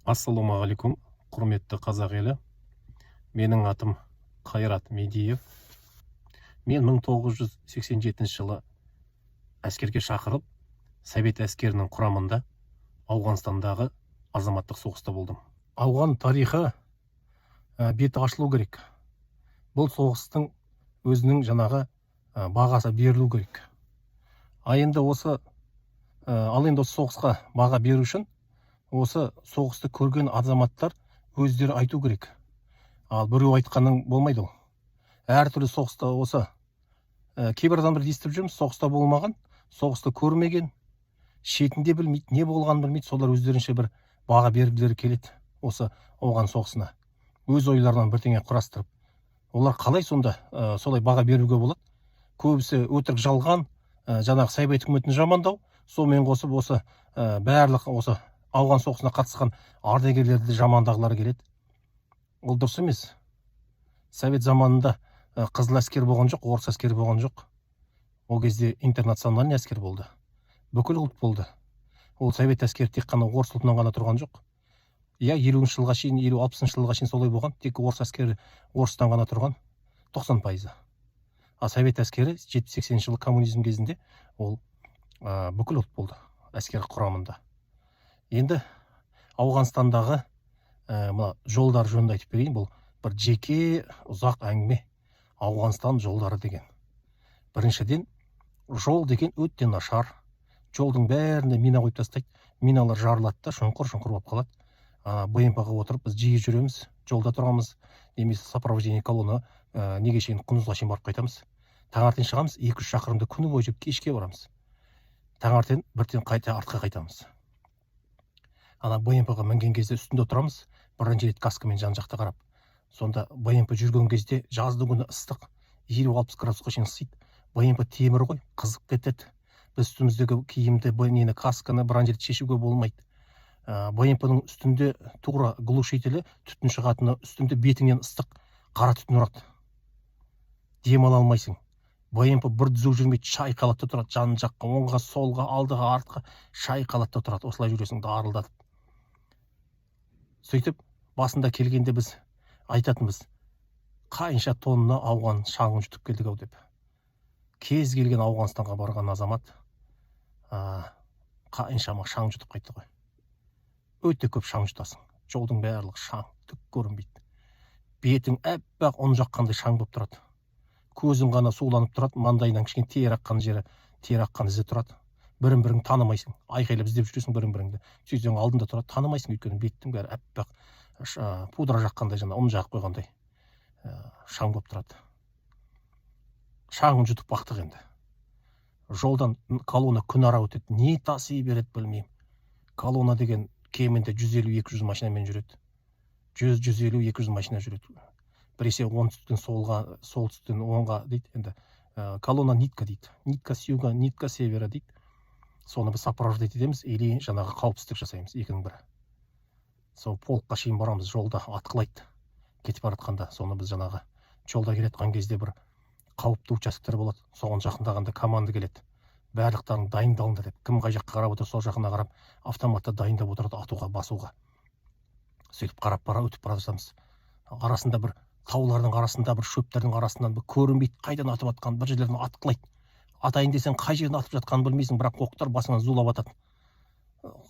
Ассалаумағалейкум, құрметті қазақ елі. Менің атым Қайрат Медиев. Мен 1987 жылы әскерге шақырып, Совет әскерінің құрамында Ауғанстандағы азаматтық соғыста болдым. Ауған тарихы беті ашылу керек. Бұл соғыстың өзінің жаңағы бағасы берілу керек. Ал енді осы соғысқа баға беру үшін осы соғысты көрген азаматтар өздері айту керек. Ал біреу айтқаның болмайды ол. Әртүрлі соғыста осы кейбір адамдар естіп жүрміз, соғыста болмаған, соғысты көрмеген, шетінде білмейді, не болғанын білмейді, солар өздерінше бір баға бергілері келеді осы ауған соғысына. Өз ойларынан бірдеңе құрастырып. Олар қалай сонда солай баға беруге болады? Көбісі өтірік жалған, жаңағы Совет үкіметін жамандау, сонымен қосып осы барлық осы ауған соғысына қатысқан ардагерлерді жамандағылары келеді. Ол дұрыс емес. Совет заманында қызыл әскер болған жоқ, орыс әскері болған жоқ. Ол кезде интернациональный әскер болды. Бүкіл ұлт болды. Ол Совет әскері тек қана орыс ұлтынан ғана тұрған жоқ. 50-ші жылға шейін, 50-60-ші жылға шейін солай болған. Тек орыс әскері орыстан ғана тұрған 90%. А Совет әскері 70-80 жылы коммунизм кезінде ол бүкіл ұлт болды әскер құрамында. Енді Ауғанстандағы мына жолдар жөнінде айтып берейін. Бұл бір жеке ұзақ әңгіме. Ауғанстан жолдары деген. Біріншіден, жол деген өте нашар. Жолдың бәрінде мина қойып тастайды. Миналар жарылады да шұңқыр-шұңқыр болып қалады. БМП-ға отырып біз жиі жүреміз, жолда тұрамыз, немесе сопровождение колонна неге шейін Құндызға шейін барып қайтамыз. Таңертең шығамыз, 2-3 шақырымды күні бойы жүріп кешке барамыз. Таңертең бірден қайта артқа қайтамыз. БМП-ға мінген кезде үстінде отырамыз, бронежилет каскамен жан жақта қарап. Сонда БМП жүрген кезде жаздың күні ыстық, 50-60 градусқа шейін ысиды. БМП темір ғой, қызып кетеді. Біз үстіміздегі киімді, касканы, бронежилет шешуге болмайды. БМП-ның үстінде тура глушителі, түтін шығатыны, үстінде бетіңнен ыстық қара түтін ұрады. Демала алмайсың. БМП бір түзу жүрмейді, шайқалатта тұрады, жан жаққа, оңға, солға, алдыға, артқа шайқалатта тұрады. Осылай жүресің, дарылдатып. Сөйтіп, басында келгенде біз айтатынбыз, қанша тонна ауған шаңын жұтып келдік ау деп. Кез келген Ауғанстанға барған азамат қаншама шаң жұтып қайтты ғой. Өте көп шаң жұтасың. Жолдың барлығы шаң, түк көрінбейді. Бетің әппақ ұн жаққандай шаң болып тұрады. Көзің ғана суланып тұрады, маңдайынан кішкене тер аққан жері, тер аққан ізі тұрады. Бірін-бірің танымайсың. Айқайлап іздеп жүресің бірін-біріңді. Сөйтсең алдында тұрады, танымайсың, өйткені беттің бәрі әппақ пудра жаққандай, жаңа ұн жағып қойғандай шаң болып тұрады. Шаңын жұтып бақтық енді. Жолдан колонна күн ара өтеді. Не таси береді білмеймін. Колонна деген кемінде 150-200 машинамен жүреді. 100-150-200 машина жүреді. Біресе оңтүстіктен солға, солтүстіктен оңға дейді. Енді колонна нитка дейді. Нитка с юга, нитка с севера дейді. Соны біз сопровождать етеміз, или жаңағы қауіпсіздік жасаймыз, екінің бірі. Сол полкқа шейін барамыз, жолда атқылайды. Кетіп баратқанда, соны біз жаңағы жолда келетқан кезде бір қауіпті участоктар болады. Соған жақындағанда команда келеді. Барлықтарың дайындалыңдар деп. Кім қай жаққа қарап отыр, сол жақына қарап, автоматта дайындап отырады атуға, басуға. Сөйтіп қарап өтіп бара жатамыз. Арасында бір таулардың арасында, бір шөптердің арасынан бір көрінбейді, қайдан атып жатқан, бір жерлерден атқылайды. Атайын десең, қай жерден атып жатқанын білмейсің, бірақ оқтар басыңнан зулап атады.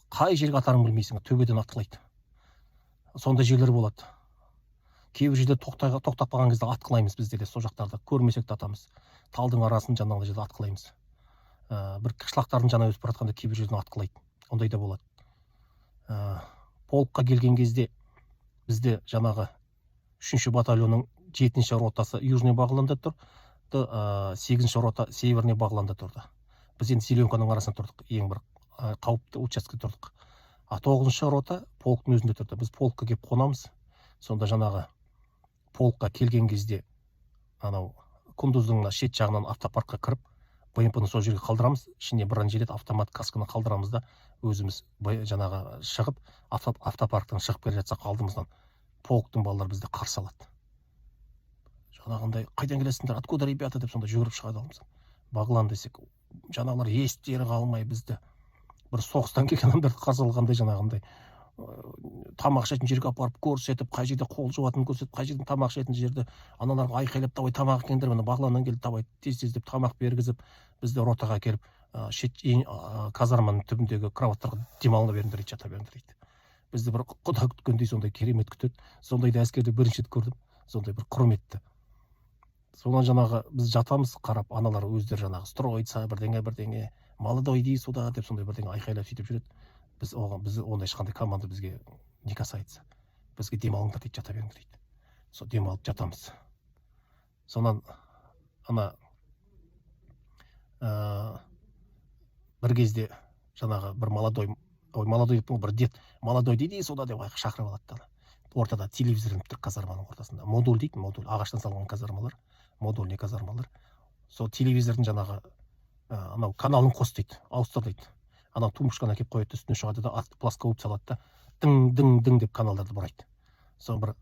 Қай жерге атарын білмейсің, төбеден атқылайды. Сондай жерлер болады. Кейбір жерде тоқтап қалған кезде атқылаймыз бізде де, сол жақтарда көрмесек те атамыз. Талдың арасын жаңағыдай жерде атқылаймыз. Бір қышлақтардың жана өтіп баратқанда кейбір жерден атқылайды. Ондай да болады. Полкқа келген кезде бізде жаңағы 3-ші батальонның 7-ші ротасы Южный бағыланда тұрды, 8-ші рота Северный бағыланда тұрды. Біз енді Зеленканың арасында тұрдық, ең бір қауіпті участке тұрдық. 9-ші рота полктың өзінде тұрды. Біз полкқа келіп қонамыз. Сонда жаңағы полкқа келген кезде анау Құндыздың шет жағынан автопаркқа кіріп, БМП-ны сол жерге қалдырамыз. Ішіне бронежилет, автомат касканы қалдырамыз да, өзіміз жаңағы шығып, автопарктан шығып келе жатсақ алдымыздан полктың балалары бізді қарсы алады. Жаңағындай, қайдан келесіңдер, откуда ребята деп сонда жүгіріп шығады алдымыздан. Бағлан десек, жаңағылар естері қалмай бізді бір соғыстан келген адамдарды қарсы алғандай, жаңағындай тамақ ішетін жерге апарып көрсетіп, қай жерде қол жуатынын көрсетіп, қай жерден тамақ ішетін жерді аналарға айқайлап, давай тамақ әкеліңдер, мына бағланнан келді, давай тез деп тамақ бергізіп, бізді ротаға әкеліп казарманың түбіндегі кроваттарға демалына беріңдер дейді, жата беріңдер дейді. Бізді бір құда күткендей сондай керемет күтеді. Сондайды әскерде бірінші рет көрдім, сондай бір құрметті. Сонан жаңағы біз жатамыз қарап, аналар өздері жаңағы строится бірдеңе молодой дей сюда деп сондай бірдеңе айқайлап сөйтіп жүреді. Біз ондай ешқандай команда бізге не касается. Бізге демалыңдар дейді, жата беріңдер дейді. Сол демалып жатамыз. Сонан ана бір кезде жаңағы бір молодой бір дед молодой дейді суда деп шақырып алады. Ортада телевизор ілініп тұр, казарманың ортасында. Модуль дейді, модуль, ағаштан салған казармалар, модульный казармалар. Сол телевизордың жаңағы анау каналын қос дейді, ауыстыр дейді. Анау тумбочканы әкеп қояды, үстіне шығады да плоскоуып салады да дың деп каналдарды бұрайды. Соны бір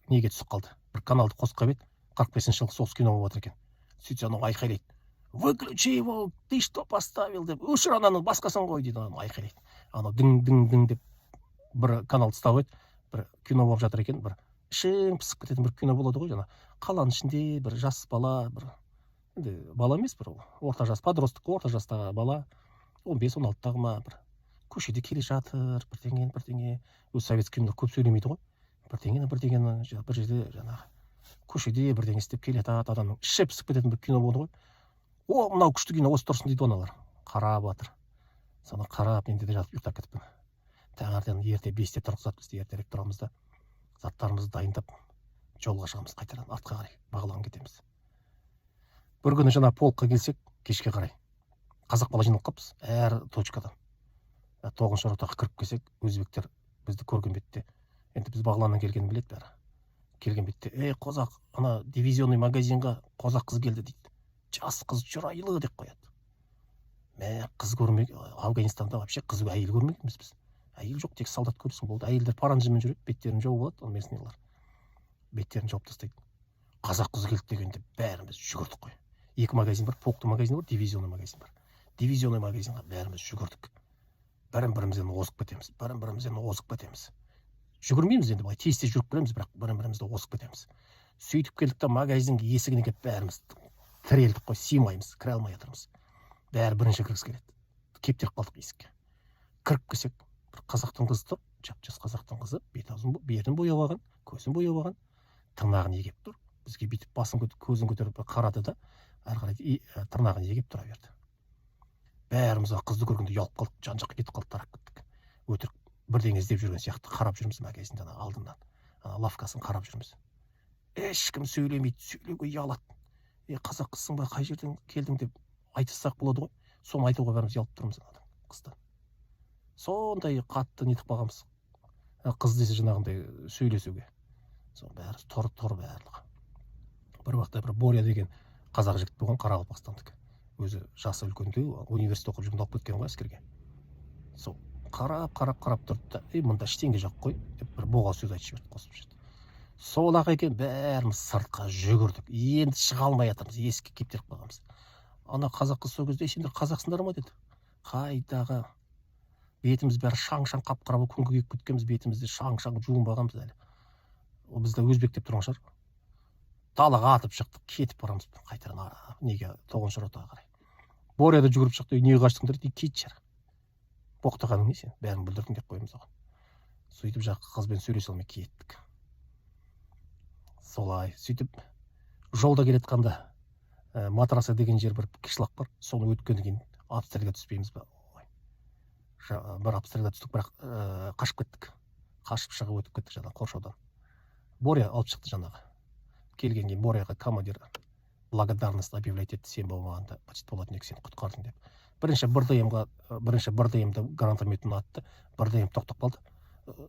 неге түсіп қалды. Бір каналды қосып еді, 45-ші жылғы соғыс кино болып жатыр екен. Сөйтсе анау айқайлайды. Выключи его, ты что поставил деп, өшір ананы, басқасын қой дейді, анау айқайлайды. Анау дың деп бір каналды ұстап еді, бір кино болып жатыр екен, бір ішің пысып кететін бір кино болады ғой, жаңа қаланың ішінде бір жас бала, бір енді бала емес, бір орта жас подростық, орта жастағы бала, 15-16-тағы ма, бір көшеде келе жатыр, бірдеңе, өз советский кинолар көп сөйлемейді ғой, бірдеңені бір жерде жаңағы көшеде бірдеңе істеп келе жатады, адамның іші пысып кететін бір кино болды ғой. О, мынау күшті кино, осы тұрсын дейді аналар. Қарап жатыр. Соны қарап, мен де жатып ұйықтап кетіппін. Таңертең ерте 5-те тұрғызады, бізді ертерек тұрамыз да, заттарымызды дайындап, жолға шығамыз, қайтадан артқа қарай бағлан кетеміз. Бір күні жаңа полкқа келсек, кешке қарай қазақ бала жиналып қалыппыз, әр точкадан. 9-шы ротаға кіріп келсек, өзбектер бізді көрген бетте, енді біз бағланнан келгенін біледі бәрі. Келген бетте, қозақ, ана дивизионный магазинға қозақ қыз келді дейді. Жас қыз чырайлы деп қояды. Мә, қыз көрмек, Афганистанда вообще қыз әйел көрмегенбіз біз. Әйел жоқ, тек солдат көрсін болды. Әйелдер паранжымен жүреді, беттерін жауып алады, местныйлар. Беттерін жауып тастайды. Қазақ қыз келді дегенде бәріміз жүгірдік қой. 2 магазин бар, полктың магазині бар, дивизионный магазин бар. Дивизионный магазинға бәріміз жүгірдік. Бірін-бірімізден озып кетеміз. Жүгірмейміз енді, былай тез жүріп келеміз, бірақ бірін-бірімізді озып кетеміз. Сөйтіп келдік та магазинге есігіне келіп бәріміз тірелдік қой, сыймаймыз, кіре алмай жатырмыз. Бәрі бірінші кіргісі келеді. Кептеліп қалдық есікке. Кіріп келсек, бір қазақтың қызы тұр, жап-жас қазақтың қызы, бетін бояп алған, көзін бояп алған, тырнағын егеп тұр. Бізге бүйтіп басын көзін көтеріп қарады да, ары қарай тырнағын егеп тұра берді. Бәріміз қызды көргенде ұялып қалдық, жан-жаққа кетіп қалдық, тарап кеттік. Өтірік бірдеңе іздеп жүрген сияқты қарап жүрміз магазинді, алдынан, лавкасын қарап жүрміз. Ешкім сөйлемейді, сөйлеуге ұялады. Қазақ қызсың ба, қай жерден келдің деп айтыссақ болады ғой. Соны айтуға бәріміз ұялып тұрмыз қыздан. Сондай қатты нетіп қалғанбыз. Қыз десе жаңағындай сөйлесуге. Соны бәрі тұр барлығы. Бір уақытта бір Боря деген қазақ жігіт болған, Қарақалпақстандікі. Өзі жасы үлкенде, университет оқып жүргенде алып кеткен ғой әскерге. Сол қарап тұрды да, мында ештеңе жоқ қой деп бір боға сөз айтып жіберді, қосып жіберді. Сол-ақ екен, бәріміз сыртқа жүгірдік. Енді шыға алмай жатырмыз, есікке кептеліп қалғанбыз. Ана қазақ қыз сол кезде, сендер қазақсыңдар ма деді. Қайдағы бетіміз бәрі шаң-шаң қап-қара болып күнге күйіп кеткенбіз, бетімізде шаң-шаң жуынбағанбыз әлі. Ол бізді өзбек деп тұрған шығар. Далаға атып шықтық, кетіп барамыз қайтадан неге 9-шы ротаға қарай. Боряда жүгіріп шықты, неге қаштыңдар дейді, кет шар. Боқтағаның не сен, бәрін бүлдірдің деп қойымыз оған. Сөйтіп жаққа қызбен сөйлесе алмай кеттік. Солай, сөйтіп жолда келетқанда Матраса деген жер бір кишлақ бар, соны өткеннен кейін обстрелге түспейміз ба? Бір обстрелге түстік, бірақ қашып кеттік. Қашып шығып өтіп кеттік жаңағы қоршаудан. Боря алып шықты жаңағы. Келген кейін Боряға командир благодарность объявлять етті, сен болмағанда почти болатын сен құтқардың деп. Бірінші БРДМ-ді гранатометін атты, БРДМ тоқтап қалды.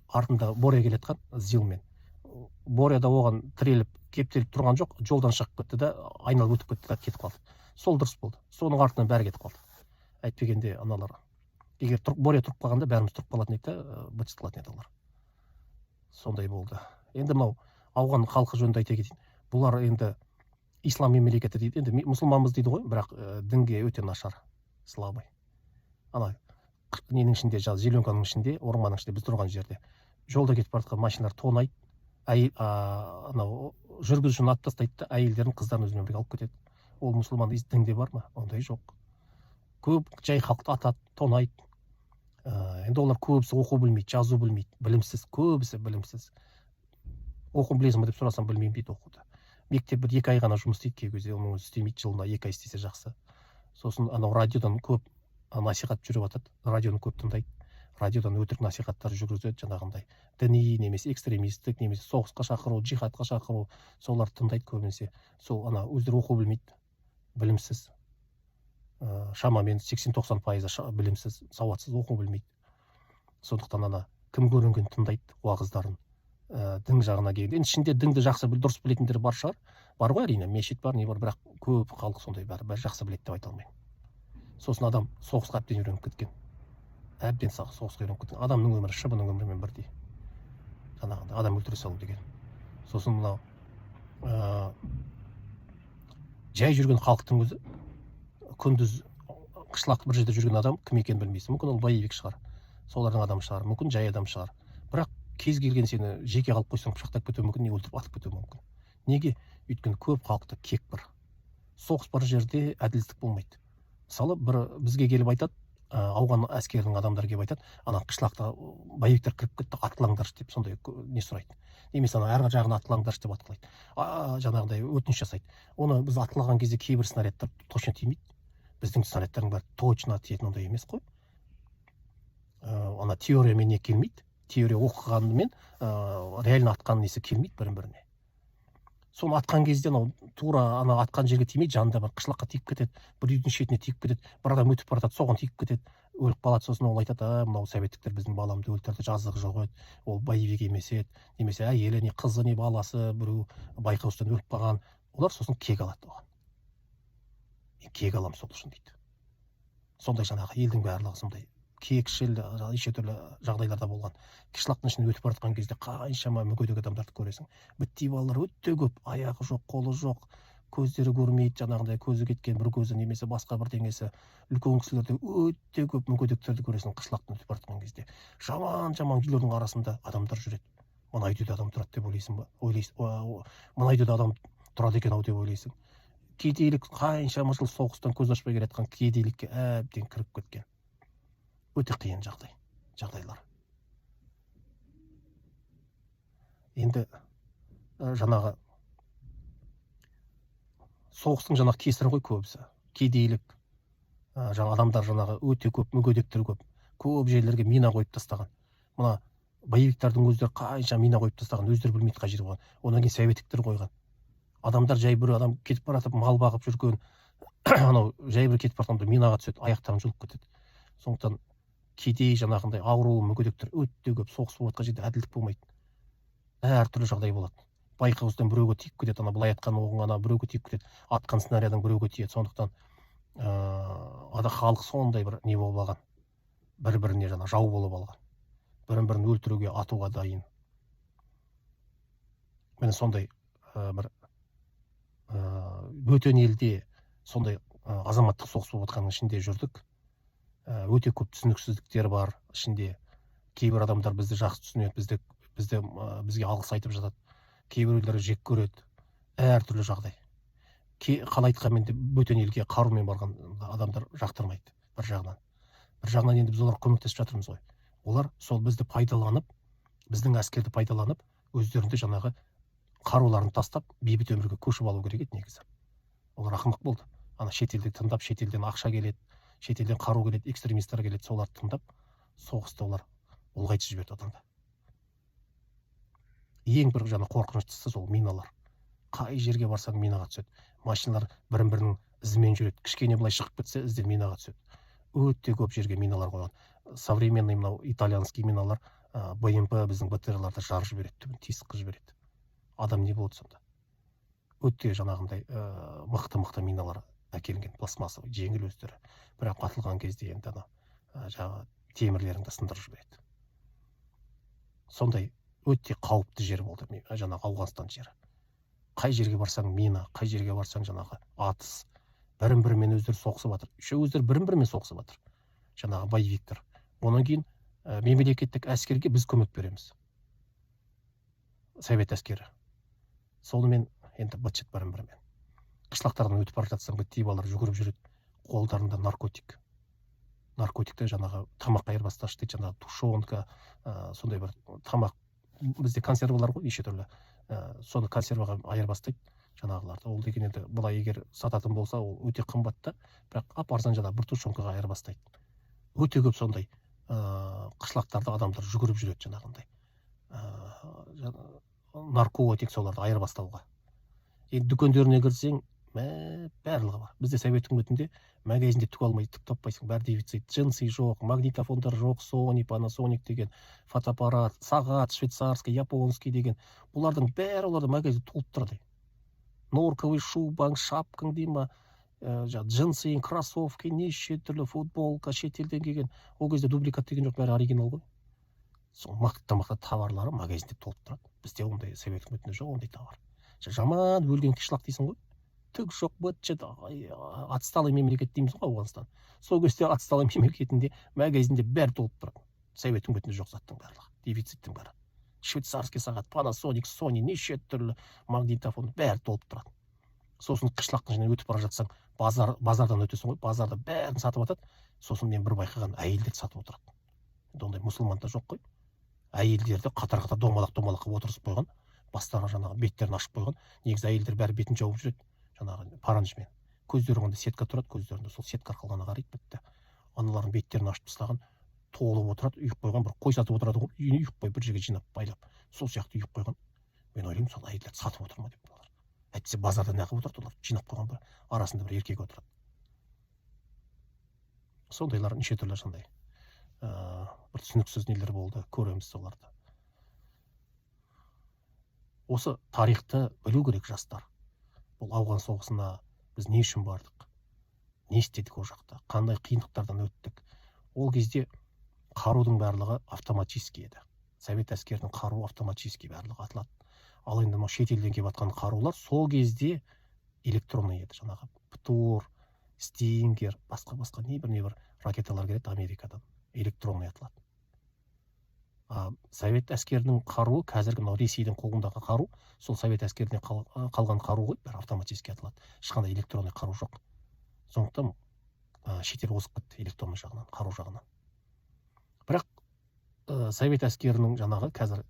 Артында Боря келетқан зилмен. Боря да оған тіреліп, кептеліп тұрған жоқ, жолдан шығып кетті да, айналып өтіп кетті да, кетіп қалды. Сол дұрыс болды. Соның артынан бәрі кетіп қалды. Әйтпегенде аналар, егер Боря тұрып қалғанда, бәріміз тұрып қалатын еді, быт қалатын еді олар. Сондай болды. Енді мынау ауған халқы жөнінде айта кетейін. Бұлар енді ислам мемлекеті дейді, енді мұсылманбыз дейді ғой, бірақ дінге өте нашар, слабый. Ана ненің ішінде, зеленканың ішінде, орманның ішінде, біз тұрған жерде жолда кетіп бара жатқан машиналар тонайды, анау жүргізушіні атып тастайды да әйелдерін қыздарын өзімен бірге алып кетеді. Ол мұсылман дінде бар ма? Ондай жоқ. Көп жай халықты атады, тонайды. Енді олар көбісі оқу білмейді, жазу білмейді, білімсіз, көбісі білімсіз. Оқу білесің бе деп сұрасам, білмеймін дейді оқуды. Мектеп бір 2 ай ғана жұмыс істейді кей кезде, оның өзі істемейді, жылына 2 ай істесе жақсы. Сосын анау радиодан көп насихат жүріп жатады, радионы көп тыңдайды, радиодан өтірік насихаттар жүргізеді, жаңағындай діни немесе экстремистік немесе соғысқа шақыру, джихадқа шақыру, солар тыңдайды көбінесе. Сол өздері оқу білмейді, білімсіз, шамамен 80-90% білімсіз, сауатсыз, оқу білмейді. Сондықтан кім көрінген тыңдайды уағыздарын. Дін жағына келгенде, енді ішінде дінді жақсы дұрыс білетіндер бар шығар, бар ғой әрине, мешіт бар, не бар, бірақ көп халық сондай бәрі жақсы біледі деп айта алмаймын. Сосын адам соғысқа әбден үйреніп кеткен, соғысқа үйреніп кеткен. Адамның өмірі шыбының өмірімен бірдей, жаңағындай адам өлтіре салу деген. Сосын мынау жай жүрген халықтың өзі, күндіз қышлақта бір жерде жүрген адам кім екенін білмейсің. Мүмкін ол боевик шығар, солардың адамы шығар, мүмкін жай адам шығар, бірақ кез келген сені жеке қалып қойсаң пышақтап кетуі мүмкін, не өлтіріп атып кетуі мүмкін. Неге? Өйткені көп халықта кек бар. Соғыс бар жерде әділдік болмайды. Мысалы, бізге келіп айтады, ауған әскерінің адамдары келіп айтады, ана қышлақта боевиктер кіріп кетті, атқылаңдаршы деп, сондай не сұрайды. Немесе ар жағына атқылаңдаршы деп атқылайды. Жаңағындай өтініш жасайды. Оны біз атқылаған кезде кейбір снарядтар точно тимейді. Біздің снарядтардың бәрі точно тиетін ондай емес қой. Ана теориямен не келмейді. Теория оқығанымен реально атқан несі келмейді бірін-біріне. Соны атқан кезде тура атқан жерге тимейді, жанында бір қышлаққа тиіп кетеді, бір үйдің шетіне тиіп кетеді, бір адам өтіп бара жатады, соған тиіп кетеді, өліп қалады. Сосын ол айтады, мынау советтіктер біздің баламды өлтірді, жазығы жоқ еді, ол боевик емес еді, немесе әйелі не қызы не баласы біреу байқаусыздан өліп қалған. Олар сосын кек алады оған. Мен кек аламын сол үшін дейді. Сондай жаңағы елдің барлығы сондай кекшіл, неше түрлі жағдайларда болған. Қышлақтың ішінде өтіп бара жатқан кезде қаншама мүгедек адамдарды көресің. Бітті балалар өте көп, аяғы жоқ, қолы жоқ, көздері көрмейді, жаңағындай көзі кеткен, бір көзі немесе басқа бір деңесі. Үлкен кісілерде өте көп мүгедектерді көресің қышлақтан өтіп бара жатқан кезде. Жаман-жаман үйлердің арасында адамдар жүреді. Мына үйде адам тұрады деп ойлайсың ба? Мына үйде адам тұрады екен ау деп ойлайсың. Кедейлік қаншама жыл соғыстан көз ашпай келе жатқан кедейлікке әбден кіріп кеткен. Өте қиын жағдайлар. Енді жаңағы соғыстың жаңағы кесірі ғой көбісі. Кедейлік, жаңа адамдар жаңағы өте көп, мүгедектер көп. Көп жерлерге мина қойып тастаған. Мына боевиктардың өздері қанша мина қойып тастаған, өздері білмейді қай жерге қойған. Одан кейін советтіктер қойған. Адамдар жай бір адам кетіп бара жатып, мал бағып жүрген, анау жай бір кетіп бара жатқанда минаға түседі, аяқтарын жұлып кетеді. Сондықтан кедей жаңағындай ауру мүгедектер өте көп, соғыс болып жатқан жерде әділдік болмайды. Әртүрлі жағдай болады. Байқаусыздан біреуге тиіп кетеді, былай атқан оғың біреуге тиіп кетеді, атқан снарядың біреуге тиеді. Сондықтан халық сондай бір не болып алған, бір-біріне жау болып алған, бірін-бірін өлтіруге, атуға дайын. Міне сондай бір бөтен елде сондай азаматтық соғыс болып жатқанның ішінде жүрдік. Өте көп түсініксіздіктер бар ішінде. Кейбір адамдар бізді жақсы түсінеді, бізге алғыс айтып жатады. Кейбіреулері жек көреді. Әртүрлі жағдай. Қалай айтқанмен де бөтен елге қарумен барған адамдар жақтырмайды бір жағынан. Бір жағынан енді біз оларға көмектесіп жатырмыз ғой. Олар сол бізді пайдаланып, біздің әскерді пайдаланып, өздерінде жаңағы қаруларын тастап, бейбіт өмірге көшіп алу керек еді негізі. Олар ақымақ болды. Шетелді тыңдап, шетелден ақша келеді, шетелден қару келеді, экстремисттер келеді, соларды тыңдап, соғысты олар ұлғайтып жіберді адамды. Ең бір қорқыныштысы сол миналар. Қай жерге барсаң минаға түседі. Машиналар бірін-бірінің ізімен жүреді. Кішкене былай шығып кетсе, ізден минаға түседі. Өте көп жерге миналар қойған. Современный мынау итальянский миналар, БМП біздің БТР-ларды жарып жібереді, түбін тесік қылып жібереді. Адам не болады сонда? Өте жаңағындай мықты миналар әкелінген, пластмассовый, жеңіл өздері. Бірақ атылған кезде енді темірлеріңді сындырып жібереді. Сондай өте қауіпті жер болды, жаңағы Ауғанстан жері. Қай жерге барсаң мина, қай жерге барсаң жаңағы атыс, бірін-бірімен өздері соғысып жатыр. Өздері бірін-бірімен соғысып жатыр. Жаңағы боевиктер. Онан кейін мемлекеттік әскерге біз көмек береміз, совет әскері. Сонымен енді быт-шыт бірін-бірімен. Қышлақтардан өтіп бара жатсаң, бітей балалар жүгіріп жүреді, қолдарында наркотикті жаңағы тамақ айырбастағыш дейді, жаңағы тушенка, сондай бір тамақ, бізде консервалар ғой неше түрлі, соны консерваға айырбастайды жаңағыларды. Ол деген енді былай егер сататын болса, ол өте қымбатта, бірақ арзан жаңағы бір тушенкаға айырбастайды. Өте көп сондай қышлақтарда адамдар жүгіріп жүреді жаңағындай наркотик соларды айырбастауға. Енді дүкендеріне кірсең, барлығы бар. Бізде совет үкіметінде магазинде түк алмай, түк таппайсың, бәрі дефицит. Джинсы жоқ, магнитофондар жоқ, Sony, Panasonic деген фотоаппарат, сағат, швейцарский, японский деген. Бұлардың бәрі оларда магазин толып тұрады. Норковый шубаң, шапкаң дей ма, джинсы, кроссовки, неше түрлі футболка, шетелден келген. Ол кезде дубликат деген жоқ, бәрі оригинал ғой. Сол мақта товарлары магазинде толып тұрады. Бізде ондай совет үкіметінде жоқ ондай товар. Жаман өлген қышлақ дейсің ғой. Түк жоқ, быт-шыт, отсталый мемлекет дейміз ғой Ауғанстан. Сол кезде отсталый мемлекетінде магазинде бәрі толып тұрады. Совет үкіметінде жоқ заттың барлығы, дефициттің бәрі. Швейцарский сағат, Panasonic, Sony, неше түрлі магнитофон бәрі толып тұрады. Сосын қышлақтың және өтіп бара жатсаң, базардан өтесің ғой, базарда бәрін сатып атады. Сосын мен бір байқаған, әйелдер сатып отырады. Ондай мұсылманда жоқ қой. Әйелдерді қатар-қатар домалақ қылып отырғызып қойған, бастарына жаңағы беттерін ашып қойған. Негізі әйелдер бәрі бетін жауып жүреді, жаңағы паранжымен. Көздері қандай сетка тұрады, көздерінде сол сетка арқылы ғана қарайды, бітті. Аналардың беттерін ашып тастаған, толып отырады, үйіп қойған, бір қой сатып отырады ғой, үйіне үйіп қойып, бір жерге жинап байлап, сол сияқты үйіп қойған. Мен ойлаймын, сол әйелдерді сатып отыр ма деп олар. Әйтпесе базарда не қылып отырады, олар жинап қойған бір арасында бір еркек отырады. Сондайлар неше түрлі сондай бір түсініксіз нелер болды, көреміз соларды. Осы тарихты білу керек жастар. Бұл ауған соғысына біз не үшін бардық? Не істедік ол жақта? Қандай қиындықтардан өттік? Ол кезде қарудың барлығы автоматический еді. Совет әскерінің қаруы автоматический барлығы атылады. Ал енді шетелден келіп жатқан қарулар сол кезде электронный еді. Жаңағы ПТУР, Стингер, басқа небір ракеталар келеді Америкадан. Электронный атылады. Совет әскерінің қаруы, қазіргі Ресейдің қолындағы қару, сол совет әскеріне қалған қару ғой, бәрі автоматически атылады. Ешқандай электронный қару жоқ. Сондықтан шетел озып кетті электронный жағынан, қару жағынан. Бірақ совет әскерінің жаңағы қазір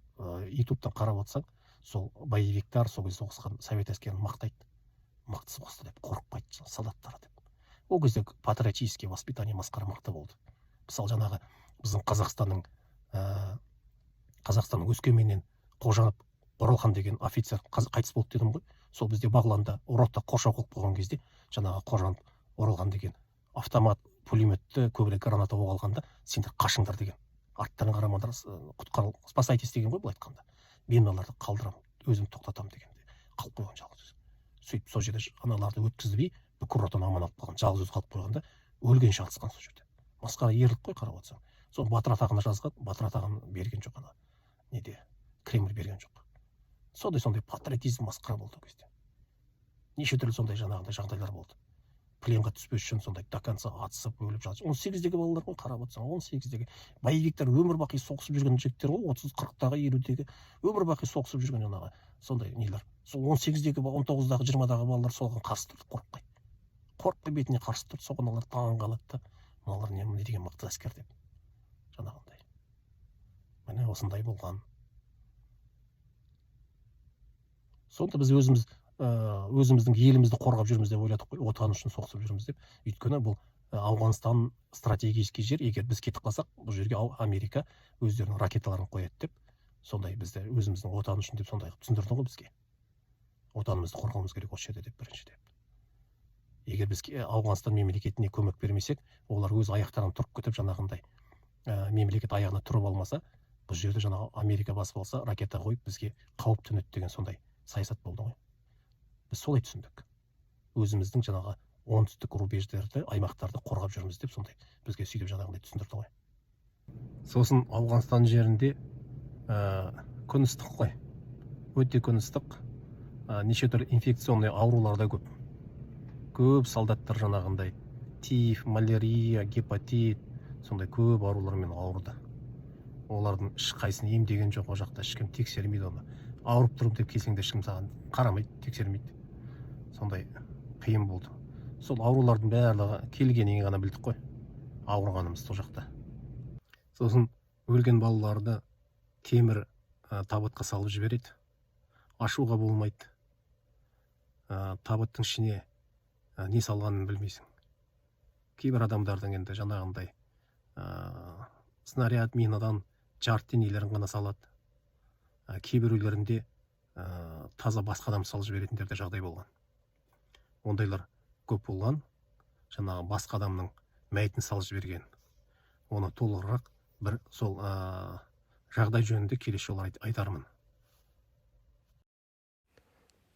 ютубтан қарап отырсаң, сол боевиктар сол кезде соғысқан совет әскерін мақтайды. Мықты соғысты деп, қорықпайды солдаттары деп. Ол кезде патриотический воспитание масқара мықты болды. Мысалы жаңағы біздің Қазақстанның Өскеменнен Қожанов Оралхан деген офицер қайтыс болды дедім ғой. Сол бізде Бағланда ротта қоршау қылып қойған кезде жаңағы Қожанов Оралхан деген автомат пулеметті көбірек граната оқ алғанда сендер қашыңдар деген. Арттарың қарамаңдар, спасайтесь деген ғой, былай айтқанда. Мен аналарды қалдырамын, өзім тоқтатамын дегенде қалып қойған жалғыз өзі. Сөйтіп сол жерде аналарды өткізбей бүкіл ротаны аман алып қалған, жалғыз өзі қалып қойғанда өлгенше атысқан сол жерде. Масқара ерлік қой қарап отырсаң. Соны батыр атағына жазған, батыр атағын берген жоқ ана. Неде? Кремль берген жоқ. Сондай патриотизм масқара болды ол кезде. Неше түрлі сондай жаңағындай жағдайлар болды. Пленға түспес үшін сондай до конца атысып өліп жатыр. 18-дегі балалар ғой, қарап отырсаң, 18-дегі боевиктер өмір бақи соғысып жүрген жігіттер ғой, 30-40-дағы, 50-дегі өмір бақи соғысып жүрген жаңағы сондай нелер. Сол 18-дегі, 19-дағы, 20-дағы балалар соған қарсы тұрды, қорықпай. Қорықпай бетіне қарсы тұрды, соған олар таң қалады да, мыналар не деген мықты әскер деп. Жаңағындай. Міне осындай болған. Сонда біз өзіміздің елімізді қорғап жүрміз деп ойладық қой, отан үшін соғысып жүрміз деп. Өйткені бұл Ауғанстан стратегический жер, егер біз кетіп қалсақ, бұл жерге Америка өздерінің ракеталарын қояды деп, сондай бізді өзіміздің отан үшін деп сондай түсіндірді ғой бізге. Отанымызды қорғауымыз керек осы жерде деп бірінші деп. Егер біз Ауғанстан мемлекетіне көмек бермесек, олар өз аяқтарынан тұрып кетіп жаңағындай мемлекет аяғына тұрып алмаса, бұл жерде жаңағы Америка басып алса, ракета қойып бізге қауіп төнеді деген сондай саясат болды ғой. Біз солай түсіндік. Өзіміздің жаңағы оңтүстік рубеждерді, аймақтарды қорғап жүрміз деп сондай бізге сөйтіп жаңағындай түсіндірді ғой. Сосын Ауғанстан жерінде күн ыстық қой. Өте күн ыстық. Неше түрлі инфекционный аурулар да көп. Көп солдаттар жаңағындай тиф, малярия, гепатит, сондай көп аурулармен ауырды. Олардың ешқайсысын емдеген жоқ, ол жақта ешкім тексермейді оны. Ауырып тұрмын деп келсең де ешкім саған қарамайды, тексермейді. Сондай қиын болды. Сол аурулардың барлығы келгеннен ғана білдік қой, ауырғанымыз сол жақта. Сосын өлген балаларды темір табытқа салып жібереді. Ашуға болмайды. Табыттың ішіне не салғанын білмейсің. Кейбір адамдардың енді жаңағындай снаряд, минадан жарты денелерін ғана салады. Кейбіреулерінде таза басқа адам салып жіберетіндер де жағдай болған. Ондайлар көп болған. Жаңағы басқа адамның мәйітін салып жіберген. Оны толығырақ бір сол жағдай жөнінде келесі жолы айтармын.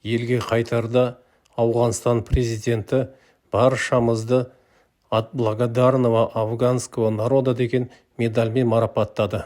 Елге қайтарда Ауғанстан президенті баршамызды от благодарного афганского народа деген медальмен марапаттады.